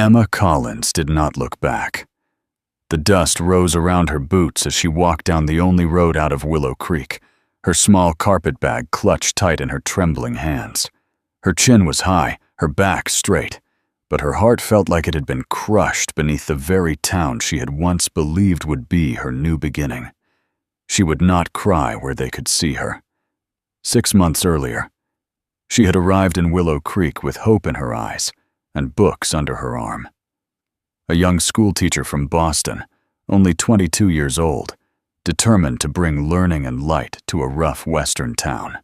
Emma Collins did not look back. The dust rose around her boots as she walked down the only road out of Willow Creek, her small carpet bag clutched tight in her trembling hands. Her chin was high, her back straight, but her heart felt like it had been crushed beneath the very town she had once believed would be her new beginning. She would not cry where they could see her. 6 months earlier, she had arrived in Willow Creek with hope in her eyes and books under her arm. A young schoolteacher from Boston, only 22 years old, determined to bring learning and light to a rough western town.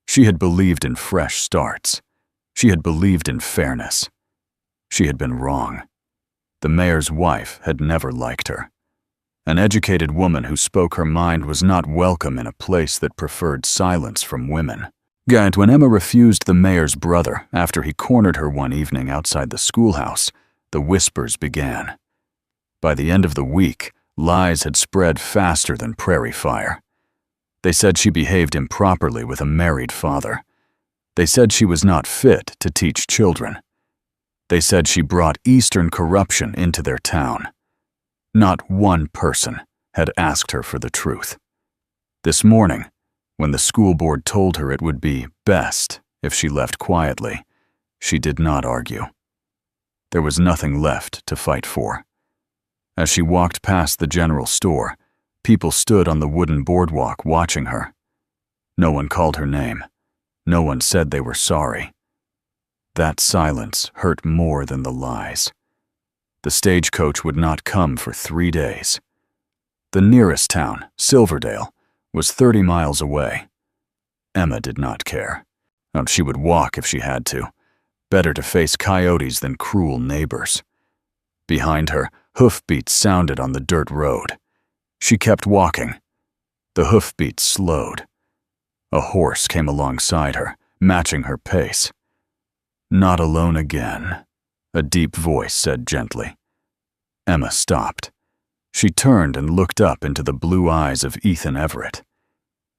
She had believed in fresh starts. She had believed in fairness. She had been wrong. The mayor's wife had never liked her. An educated woman who spoke her mind was not welcome in a place that preferred silence from women. Yet when Emma refused the mayor's brother after he cornered her one evening outside the schoolhouse, the whispers began. By the end of the week, lies had spread faster than prairie fire. They said she behaved improperly with a married father. They said she was not fit to teach children. They said she brought Eastern corruption into their town. Not one person had asked her for the truth. This morning, when the school board told her it would be best if she left quietly, she did not argue. There was nothing left to fight for. As she walked past the general store, people stood on the wooden boardwalk watching her. No one called her name. No one said they were sorry. That silence hurt more than the lies. The stagecoach would not come for 3 days. The nearest town, Silverdale, was 30 miles away. Emma did not care. She would walk if she had to. Better to face coyotes than cruel neighbors. Behind her, hoofbeats sounded on the dirt road. She kept walking. The hoofbeats slowed. A horse came alongside her, matching her pace. "Not alone again," a deep voice said gently. Emma stopped. She turned and looked up into the blue eyes of Ethan Everett.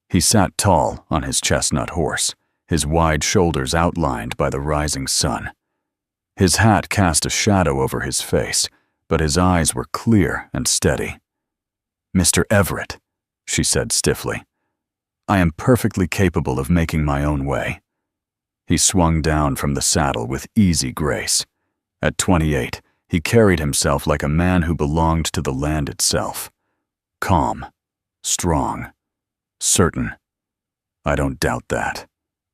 He sat tall on his chestnut horse, his wide shoulders outlined by the rising sun. His hat cast a shadow over his face, but his eyes were clear and steady. "Mr. Everett," she said stiffly, "I am perfectly capable of making my own way." He swung down from the saddle with easy grace. At 28, he carried himself like a man who belonged to the land itself. Calm, strong, certain. "I don't doubt that,"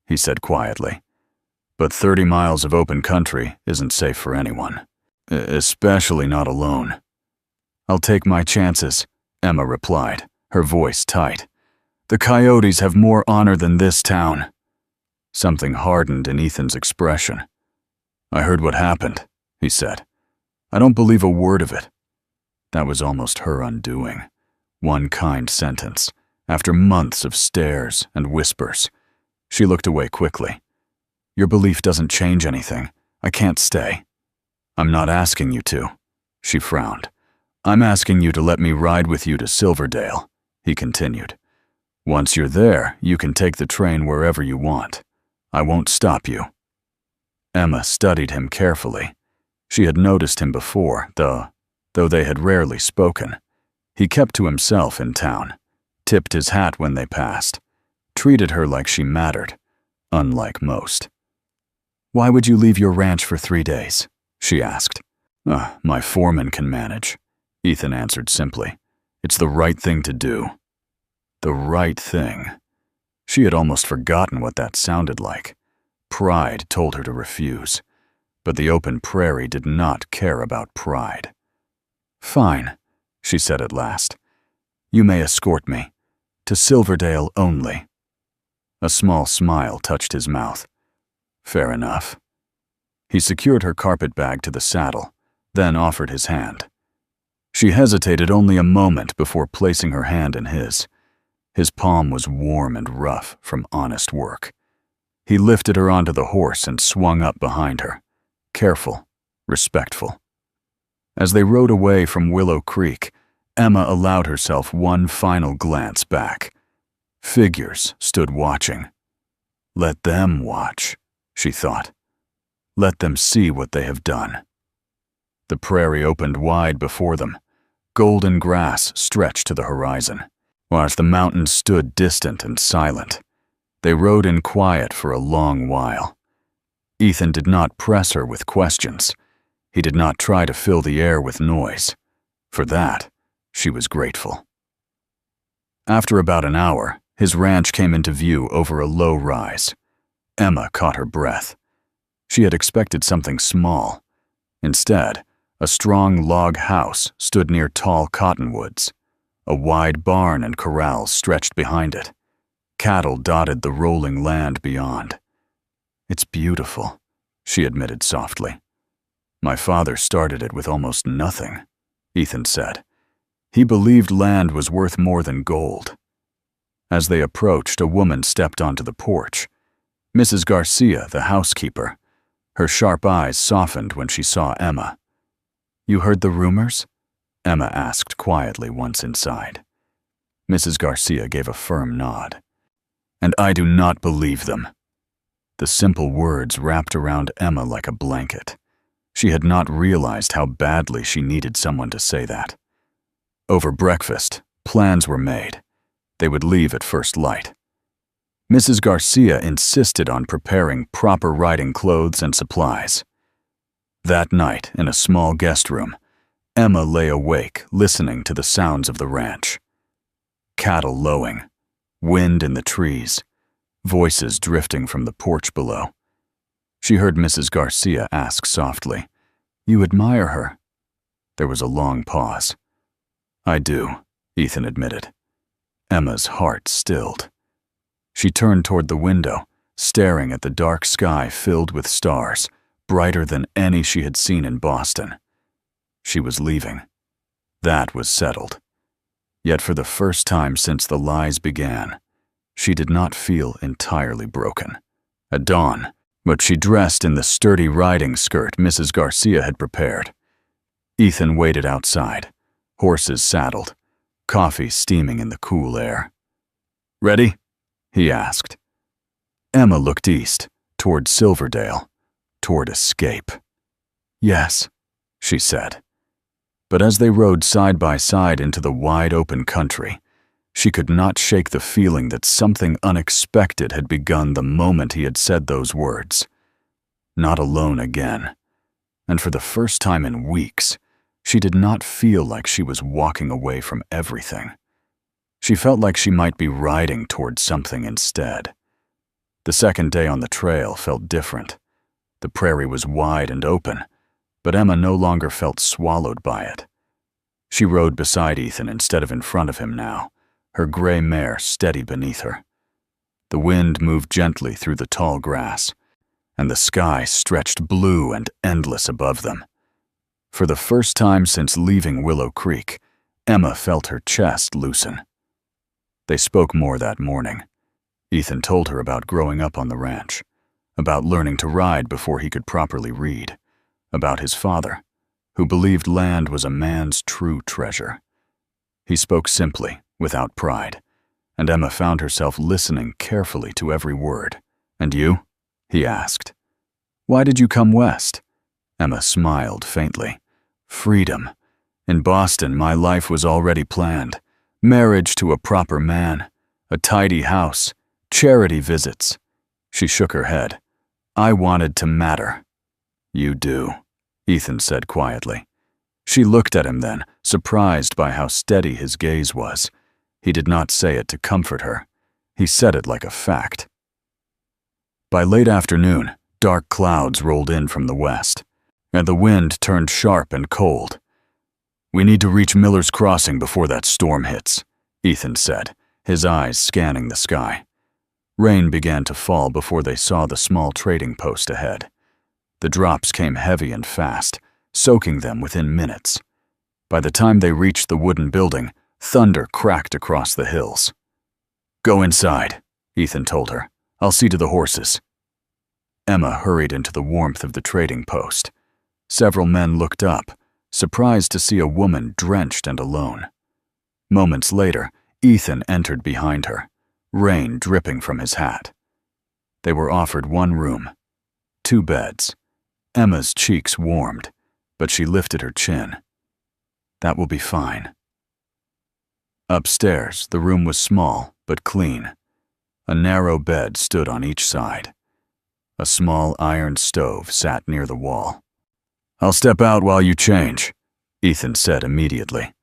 he said quietly. "But 30 miles of open country isn't safe for anyone, especially not alone." "I'll take my chances," Emma replied, her voice tight. "The coyotes have more honor than this town." Something hardened in Ethan's expression. "I heard what happened," he said. "I don't believe a word of it." That was almost her undoing. One kind sentence, after months of stares and whispers. She looked away quickly. "Your belief doesn't change anything. I can't stay." "I'm not asking you to," she frowned. "I'm asking you to let me ride with you to Silverdale," he continued. "Once you're there, you can take the train wherever you want. I won't stop you." Emma studied him carefully. She had noticed him before, though they had rarely spoken. He kept to himself in town, tipped his hat when they passed, treated her like she mattered, unlike most. "Why would you leave your ranch for 3 days?" she asked. My foreman can manage," Ethan answered simply. "It's the right thing to do." The right thing. She had almost forgotten what that sounded like. Pride told her to refuse, but the open prairie did not care about pride. "Fine," she said at last. "You may escort me. To Silverdale only." A small smile touched his mouth. "Fair enough." He secured her carpet bag to the saddle, then offered his hand. She hesitated only a moment before placing her hand in his. His palm was warm and rough from honest work. He lifted her onto the horse and swung up behind her, careful, respectful. As they rode away from Willow Creek, Emma allowed herself one final glance back. Figures stood watching. Let them watch, she thought. Let them see what they have done. The prairie opened wide before them. Golden grass stretched to the horizon, while the mountains stood distant and silent. They rode in quiet for a long while. Ethan did not press her with questions. He did not try to fill the air with noise. For that, she was grateful. After about an hour, his ranch came into view over a low rise. Emma caught her breath. She had expected something small. Instead, a strong log house stood near tall cottonwoods. A wide barn and corrals stretched behind it. Cattle dotted the rolling land beyond. "It's beautiful," she admitted softly. "My father started it with almost nothing," Ethan said. He believed land was worth more than gold. As they approached, a woman stepped onto the porch. Mrs. Garcia, the housekeeper. Her sharp eyes softened when she saw Emma. "You heard the rumors?" Emma asked quietly once inside. Mrs. Garcia gave a firm nod. "And I do not believe them." The simple words wrapped around Emma like a blanket. She had not realized how badly she needed someone to say that. Over breakfast, plans were made. They would leave at first light. Mrs. Garcia insisted on preparing proper riding clothes and supplies. That night, in a small guest room, Emma lay awake, listening to the sounds of the ranch. Cattle lowing, wind in the trees, voices drifting from the porch below. She heard Mrs. Garcia ask softly, "You admire her?" There was a long pause. "I do," Ethan admitted. Emma's heart stilled. She turned toward the window, staring at the dark sky filled with stars, brighter than any she had seen in Boston. She was leaving. That was settled. Yet for the first time since the lies began, she did not feel entirely broken. At dawn, but she dressed in the sturdy riding skirt Mrs. Garcia had prepared. Ethan waited outside, horses saddled, coffee steaming in the cool air. "Ready?" he asked. Emma looked east, toward Silverdale, toward escape. "Yes," she said. But as they rode side by side into the wide open country, she could not shake the feeling that something unexpected had begun the moment he had said those words. Not alone again. And for the first time in weeks, she did not feel like she was walking away from everything. She felt like she might be riding toward something instead. The second day on the trail felt different. The prairie was wide and open, but Emma no longer felt swallowed by it. She rode beside Ethan instead of in front of him now, her gray mare steady beneath her. The wind moved gently through the tall grass, and the sky stretched blue and endless above them. For the first time since leaving Willow Creek, Emma felt her chest loosen. They spoke more that morning. Ethan told her about growing up on the ranch, about learning to ride before he could properly read, about his father, who believed land was a man's true treasure. He spoke simply, without pride, and Emma found herself listening carefully to every word. "And you?" he asked. "Why did you come west?" Emma smiled faintly. "Freedom. In Boston, my life was already planned. Marriage to a proper man, a tidy house, charity visits." She shook her head. "I wanted to matter." "You do," Ethan said quietly. She looked at him then, surprised by how steady his gaze was. He did not say it to comfort her. He said it like a fact. By late afternoon, dark clouds rolled in from the west, and the wind turned sharp and cold. "We need to reach Miller's Crossing before that storm hits," Ethan said, his eyes scanning the sky. Rain began to fall before they saw the small trading post ahead. The drops came heavy and fast, soaking them within minutes. By the time they reached the wooden building, thunder cracked across the hills. "Go inside," Ethan told her. "I'll see to the horses." Emma hurried into the warmth of the trading post. Several men looked up, surprised to see a woman drenched and alone. Moments later, Ethan entered behind her, rain dripping from his hat. They were offered one room, 2 beds. Emma's cheeks warmed. but she lifted her chin. That will be fine. Upstairs, the room was small but clean. A narrow bed stood on each side. A small iron stove sat near the wall. "I'll step out while you change," Ethan said immediately.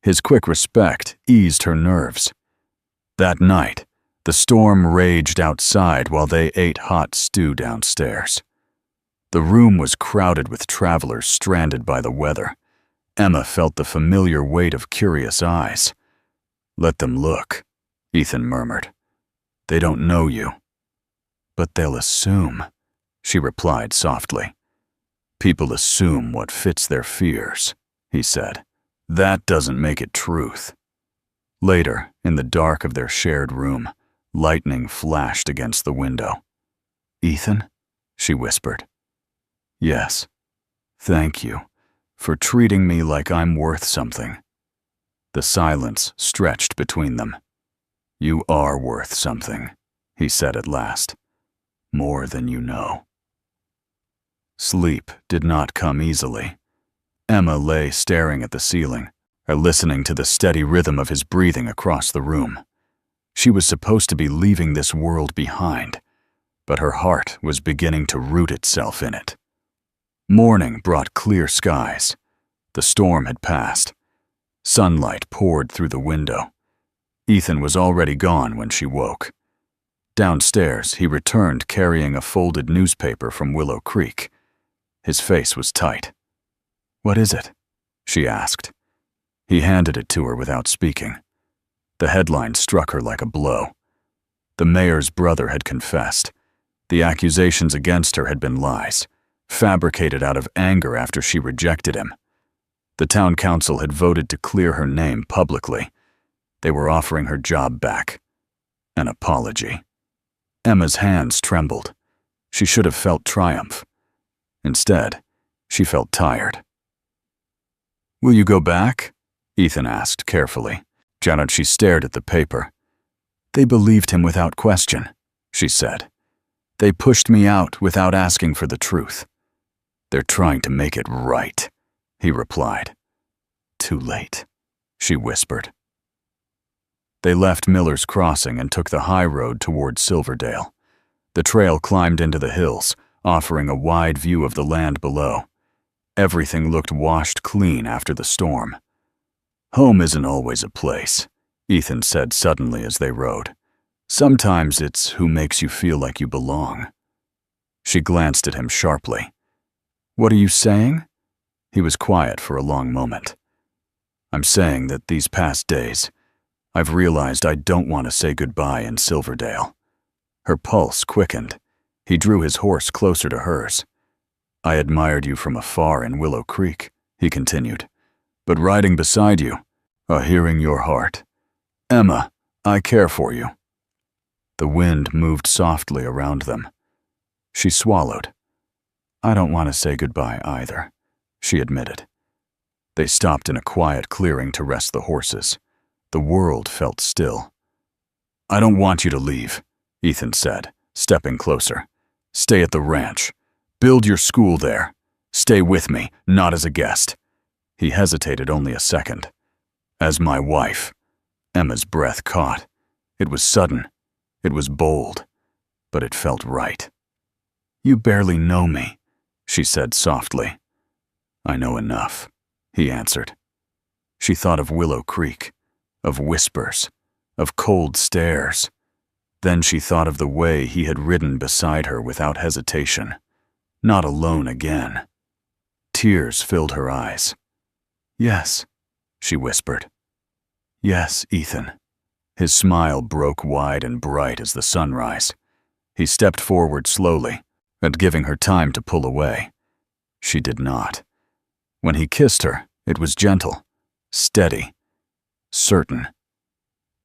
His quick respect eased her nerves. That night, the storm raged outside while they ate hot stew downstairs. The room was crowded with travelers stranded by the weather. Emma felt the familiar weight of curious eyes. "Let them look," Ethan murmured. "They don't know you." "But they'll assume," she replied softly. "People assume what fits their fears," he said. "That doesn't make it truth." Later, in the dark of their shared room, lightning flashed against the window. "Ethan?" she whispered. "Yes. Thank you for treating me like I'm worth something." The silence stretched between them. "You are worth something," he said at last. "More than you know." Sleep did not come easily. Emma lay staring at the ceiling, listening to the steady rhythm of his breathing across the room. She was supposed to be leaving this world behind, but her heart was beginning to root itself in it. Morning brought clear skies. The storm had passed. Sunlight poured through the window. Ethan was already gone when she woke. Downstairs, he returned carrying a folded newspaper from Willow Creek. His face was tight. "What is it?" she asked. He handed it to her without speaking. The headline struck her like a blow. The mayor's brother had confessed. The accusations against her had been lies, fabricated out of anger after she rejected him. The town council had voted to clear her name publicly. They were offering her job back. An apology. Emma's hands trembled. She should have felt triumph. Instead, she felt tired. "Will you go back?" Ethan asked carefully. She stared at the paper. "They believed him without question," she said. "They pushed me out without asking for the truth." "They're trying to make it right," he replied. "Too late," she whispered. They left Miller's Crossing and took the high road toward Silverdale. The trail climbed into the hills, offering a wide view of the land below. Everything looked washed clean after the storm. "Home isn't always a place," Ethan said suddenly as they rode. "Sometimes it's who makes you feel like you belong." She glanced at him sharply. "What are you saying?" He was quiet for a long moment. "I'm saying that these past days, I've realized I don't want to say goodbye in Silverdale." Her pulse quickened. He drew his horse closer to hers. "I admired you from afar in Willow Creek," he continued. "But riding beside you, hearing your heart. Emma, I care for you." The wind moved softly around them. She swallowed. "I don't want to say goodbye either," she admitted. They stopped in a quiet clearing to rest the horses. The world felt still. "I don't want you to leave," Ethan said, stepping closer. "Stay at the ranch. Build your school there. Stay with me, not as a guest." He hesitated only a second. "As my wife." Emma's breath caught. It was sudden. It was bold. But it felt right. "You barely know me," she said softly. "I know enough," he answered. She thought of Willow Creek, of whispers, of cold stares. Then she thought of the way he had ridden beside her without hesitation. Not alone again. Tears filled her eyes. "Yes," she whispered. "Yes, Ethan." His smile broke wide and bright as the sunrise. He stepped forward slowly, and giving her time to pull away. She did not. When he kissed her, it was gentle, steady, certain.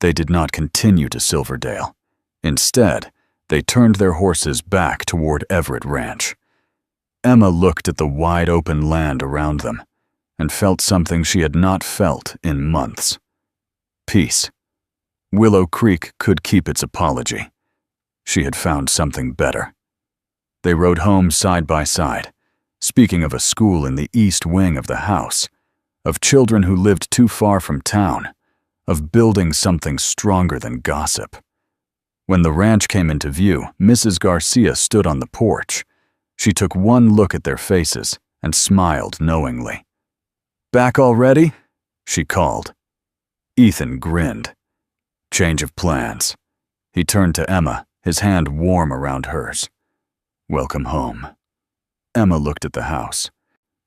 They did not continue to Silverdale. Instead, they turned their horses back toward Everett Ranch. Emma looked at the wide-open land around them and felt something she had not felt in months. Peace. Willow Creek could keep its apology. She had found something better. They rode home side by side. speaking of a school in the east wing of the house, of children who lived too far from town, of building something stronger than gossip. When the ranch came into view, Mrs. Garcia stood on the porch. She took one look at their faces and smiled knowingly. "Back already?" she called. Ethan grinned. Change of plans. He turned to Emma, his hand warm around hers. "Welcome home." Emma looked at the house,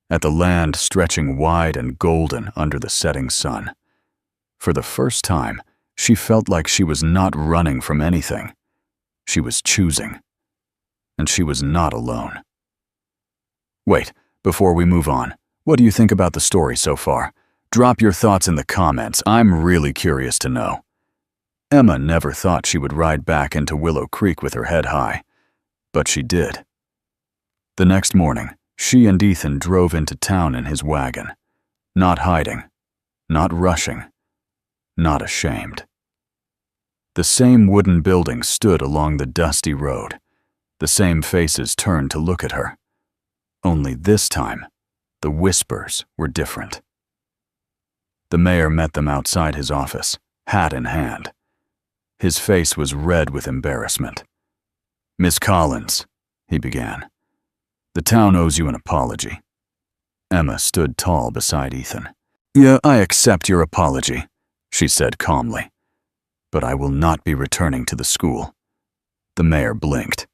at the land stretching wide and golden under the setting sun. For the first time, she felt like she was not running from anything. She was choosing. And she was not alone. Wait, before we move on, what do you think about the story so far? Drop your thoughts in the comments. I'm really curious to know. Emma never thought she would ride back into Willow Creek with her head high, but she did. The next morning, she and Ethan drove into town in his wagon, not hiding, not rushing, not ashamed. The same wooden building stood along the dusty road. The same faces turned to look at her. Only this time, the whispers were different. The mayor met them outside his office, hat in hand. His face was red with embarrassment. "Miss Collins," he began, "the town owes you an apology." Emma stood tall beside Ethan. "Yeah, I accept your apology," she said calmly. "But I will not be returning to the school." The mayor blinked.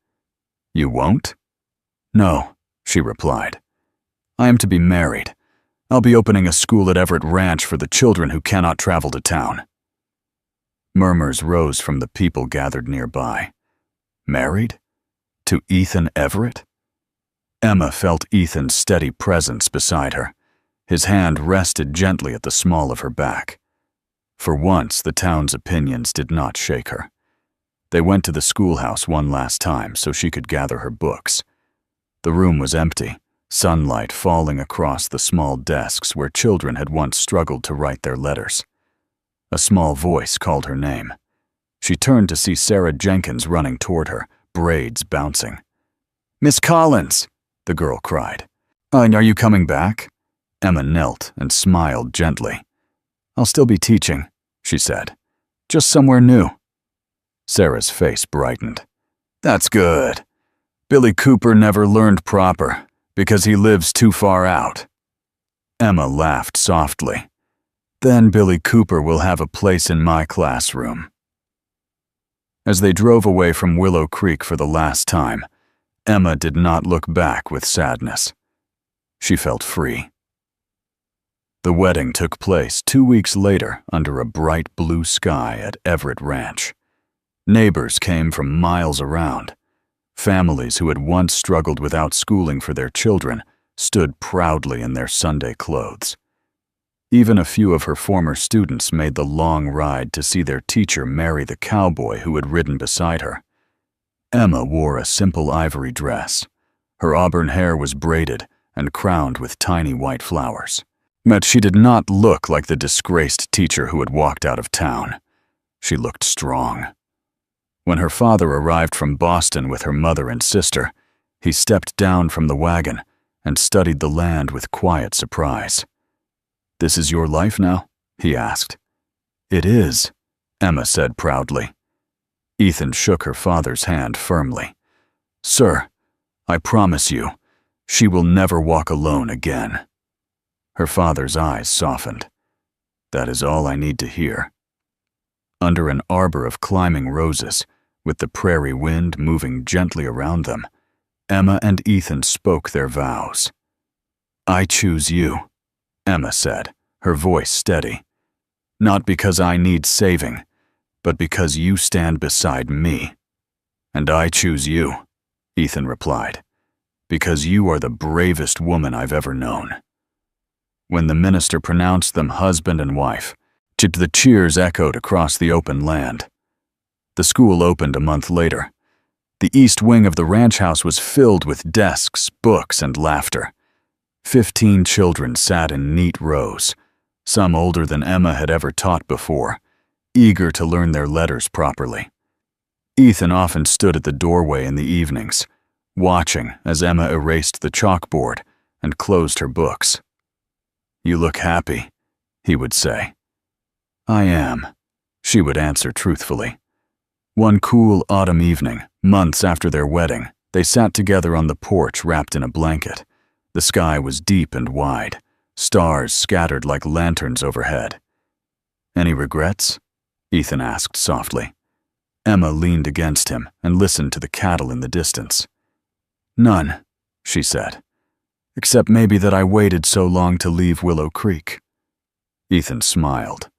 "You won't?" "No," she replied. "I am to be married. I'll be opening a school at Everett Ranch for the children who cannot travel to town." Murmurs rose from the people gathered nearby. Married? To Ethan Everett? Emma felt Ethan's steady presence beside her. His hand rested gently at the small of her back. For once, the town's opinions did not shake her. They went to the schoolhouse one last time so she could gather her books. The room was empty, sunlight falling across the small desks where children had once struggled to write their letters. A small voice called her name. She turned to see Sarah Jenkins running toward her, braids bouncing. "Miss Collins!" the girl cried. Are you coming back?" Emma knelt and smiled gently. "I'll still be teaching," she said. "Just somewhere new." Sarah's face brightened. "That's good. Billy Cooper never learned proper because he lives too far out." Emma laughed softly. "Then Billy Cooper will have a place in my classroom." As they drove away from Willow Creek for the last time, Emma did not look back with sadness. She felt free. The wedding took place 2 weeks later under a bright blue sky at Everett Ranch. Neighbors came from miles around. Families who had once struggled without schooling for their children stood proudly in their Sunday clothes. Even a few of her former students made the long ride to see their teacher marry the cowboy who had ridden beside her. Emma wore a simple ivory dress. Her auburn hair was braided and crowned with tiny white flowers. But she did not look like the disgraced teacher who had walked out of town. She looked strong. When her father arrived from Boston with her mother and sister, he stepped down from the wagon and studied the land with quiet surprise. "This is your life now?" he asked. "It is," Emma said proudly. Ethan shook her father's hand firmly. "Sir, I promise you, she will never walk alone again." Her father's eyes softened. "That is all I need to hear." Under an arbor of climbing roses, with the prairie wind moving gently around them, Emma and Ethan spoke their vows. "I choose you," Emma said, her voice steady. "Not because I need saving, but because you stand beside me." "And I choose you," Ethan replied, "because you are the bravest woman I've ever known." When the minister pronounced them husband and wife, the cheers echoed across the open land. The school opened a month later. The east wing of the ranch house was filled with desks, books, and laughter. 15 children sat in neat rows, some older than Emma had ever taught before, eager to learn their letters properly. Ethan often stood at the doorway in the evenings, watching as Emma erased the chalkboard and closed her books. "You look happy," he would say. "I am," she would answer truthfully. One cool autumn evening, months after their wedding, they sat together on the porch wrapped in a blanket. The sky was deep and wide, stars scattered like lanterns overhead. "Any regrets?" Ethan asked softly. Emma leaned against him and listened to the cattle in the distance. "None," she said, "except maybe that I waited so long to leave Willow Creek." Ethan smiled.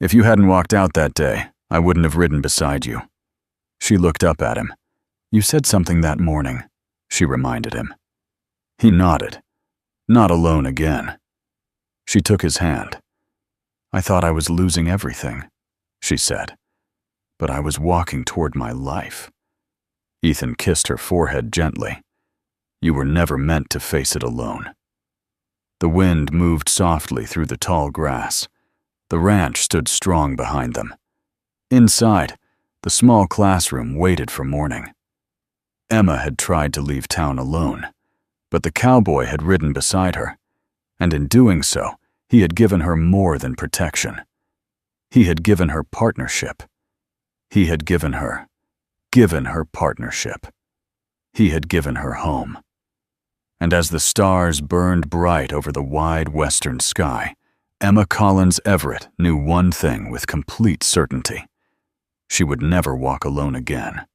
"If you hadn't walked out that day, I wouldn't have ridden beside you." She looked up at him. "You said something that morning," she reminded him. He nodded. "Not alone again." She took his hand. "I thought I was losing everything," she said. "But I was walking toward my life." Ethan kissed her forehead gently. "You were never meant to face it alone." The wind moved softly through the tall grass. The ranch stood strong behind them. Inside, the small classroom waited for morning. Emma had tried to leave town alone, but the cowboy had ridden beside her, and in doing so, he had given her more than protection. He had given her partnership. He had given her partnership. He had given her home. And as the stars burned bright over the wide western sky, Emma Collins Everett knew one thing with complete certainty. She would never walk alone again.